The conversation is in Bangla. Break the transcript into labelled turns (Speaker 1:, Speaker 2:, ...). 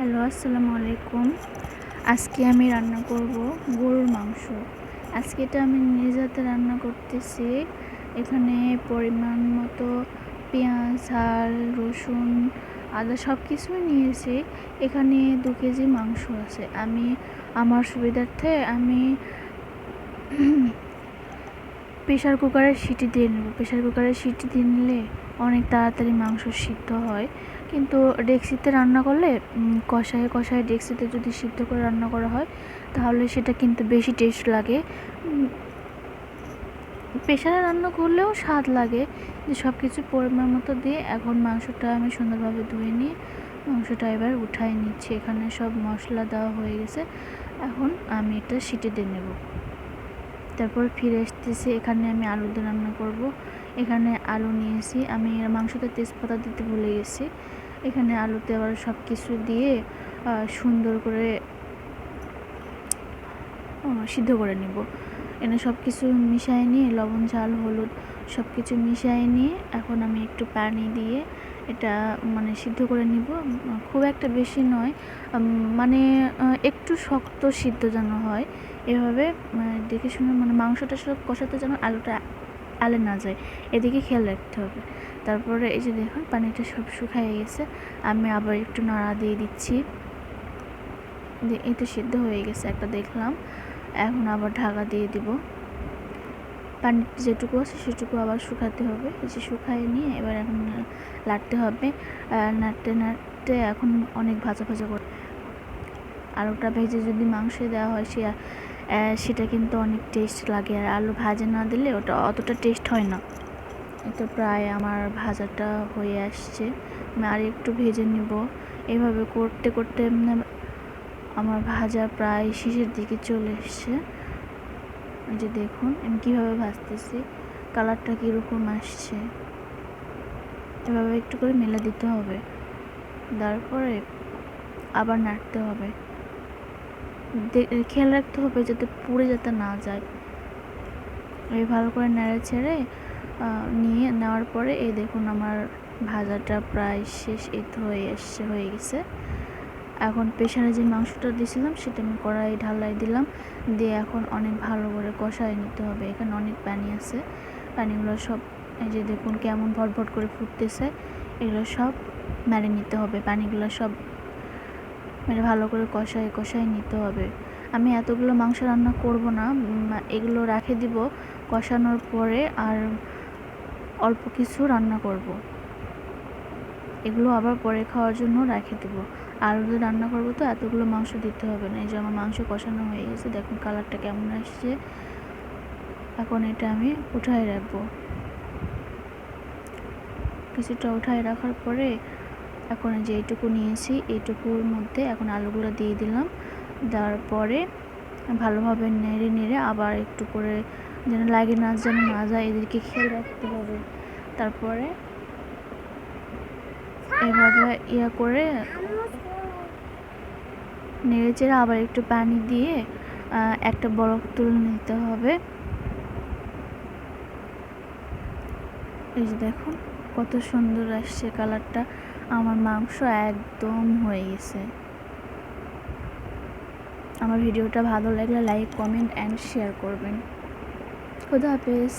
Speaker 1: হ্যালো, আসসালামু আলাইকুম। আজকে আমি রান্না করব গরুর মাংস। আজকে এটা আমি নিজ হাতে রান্না করতেছি। এখানে পরিমাণ মতো পেঁয়াজ, ঝাল, রসুন, আদা সব কিছুই নিয়েছি। এখানে 2 কেজি মাংস আছে। আমার সুবিধার্থে আমি প্রেশার কুকারে সিটি দিয়ে নেব। প্রেশার কুকারে সিটি দিয়ে নিলে অনেক তাড়াতাড়ি মাংস সিদ্ধ হয়, কিন্তু ডেক্সিতে রান্না করলে কষায় কষায় ডেক্সিতে যদি সিদ্ধ করে রান্না করা হয় তাহলে সেটা কিন্তু বেশি টেস্ট লাগে। প্রেশারে রান্না করলেও স্বাদ লাগে। যে সব কিছু পরিমাণ মতো দিয়ে এখন মাংসটা আমি সুন্দরভাবে ধুয়ে নিয়ে মাংসটা এবার উঠাই নিচ্ছি। এখানে সব মশলা দেওয়া হয়ে গেছে। এখন আমি এটা সিটি দিয়ে নেব। তারপর ফিরে আসতেছি। এখানে আমি আলু দিয়ে রান্না করব। এখানে আলু নিয়েছি। আমি মাংসতে তেজপাতা দিতে ভুলে গেছি। এখানে আলুতে আবার সব কিছু দিয়ে সুন্দর করে সিদ্ধ করে নেব। এনে সব কিছু মিশিয়ে নিয়ে লবণ, ঝাল, হলুদ সব কিছু মিশিয়ে নিয়ে এখন আমি একটু পানি দিয়ে এটা সিদ্ধ করে নিব। খুব একটা বেশি নয়, একটু শক্ত সিদ্ধ যেন হয়। এভাবে দেখে শুনে মাংসটা সব কষাতে যেন আলুটা আলে না যায়, এদিকে খেয়াল রাখতে হবে। তারপরে এই যে দেখুন পানিটা সব শুকিয়ে গেছে। আমি আবার একটু নাড়া দিয়ে দিচ্ছি। এই তো সিদ্ধ হয়ে গেছে একটা দেখলাম। এখন আবার ঢাকা দিয়ে দিব। পানি যেটুকু আছে সেটুকু আবার শুকাতে হবে। এই যে শুকায় নিয়ে এবার এখন নাড়তে হবে। নাড়তে নাড়তে এখন অনেক ভাজা ভাজা করে আলুটা ভেজে যদি মাংসে দেওয়া হয় সেটা কিন্তু অনেক টেস্ট লাগে। আর আলু ভাজা না দিলে ওটা অতটা টেস্ট হয় না। তো প্রায় আমার ভাজাটা হয়ে আসছে। আমি আর একটু ভেজে নিব। এভাবে করতে করতে আমার ভাজা প্রায় শেষের দিকে চলে এসছে। এই যে দেখুন আমি কীভাবে ভাজতেছি, কালারটা কীরকম আসছে। এভাবে একটু করে মেলে দিতে হবে। তারপরে আবার নাড়তে হবে। খেয়াল রাখতে হবে যাতে পুড়ে যাতে না যায়। এই ভালো করে নেড়ে ছেড়ে নিয়ে নেওয়ার পরে এই দেখুন আমার ভাজাটা প্রায় শেষ। এই তো হয়ে গেছে। এখন প্রেশারে যে মাংসটা দিয়েছিলাম সেটা আমি কড়াই ঢালাই দিলাম, দিয়ে এখন অনেক ভালো করে কষায় নিতে হবে। এখানে অনেক পানি আছে। পানিগুলো সব এই যে দেখুন কেমন ভটভট করে ফুটতেছে। এগুলো সব মেরে নিতে হবে। পানিগুলো সব ভালো করে কষায় নিতে হবে। আমি এতগুলো মাংস রান্না করব না, এগুলো রেখে দিব কষানোর পরে, আর অল্প কিছু রান্না করব। এগুলো আবার পরে খাওয়ার জন্য রেখে দেবো। আলু দিয়ে রান্না করবো তো এতগুলো মাংস দিতে হবে না। এই যে আমার মাংস কষানো হয়ে গেছে, দেখুন কালারটা কেমন আসছে। এখন এটা আমি উঠায় রাখবো। কিছুটা উঠায় রাখার পরে এখন যে এইটুকু নিয়েছি এইটুকুর মধ্যে এখন আলুগুলো দিয়ে দিলাম। দেওয়ার পরে ভালোভাবে নেড়ে নেড়ে আবার একটু করে যেন লাগে না, যেন না যায়, এদেরকে খেয়াল রাখতে হবে। তারপরে এভাবে করে নেড়ে চেড়ে আবার একটু পানি দিয়ে একটা বরফ তুলে নিতে হবে। এই যে দেখুন কত সুন্দর আসছে কালারটা। আমার মাংস একদম হয়ে গেছে। আমার ভিডিওটা ভালো লাগলে লাইক, কমেন্ট অ্যান্ড শেয়ার করবেন। খোদা হাফেজ।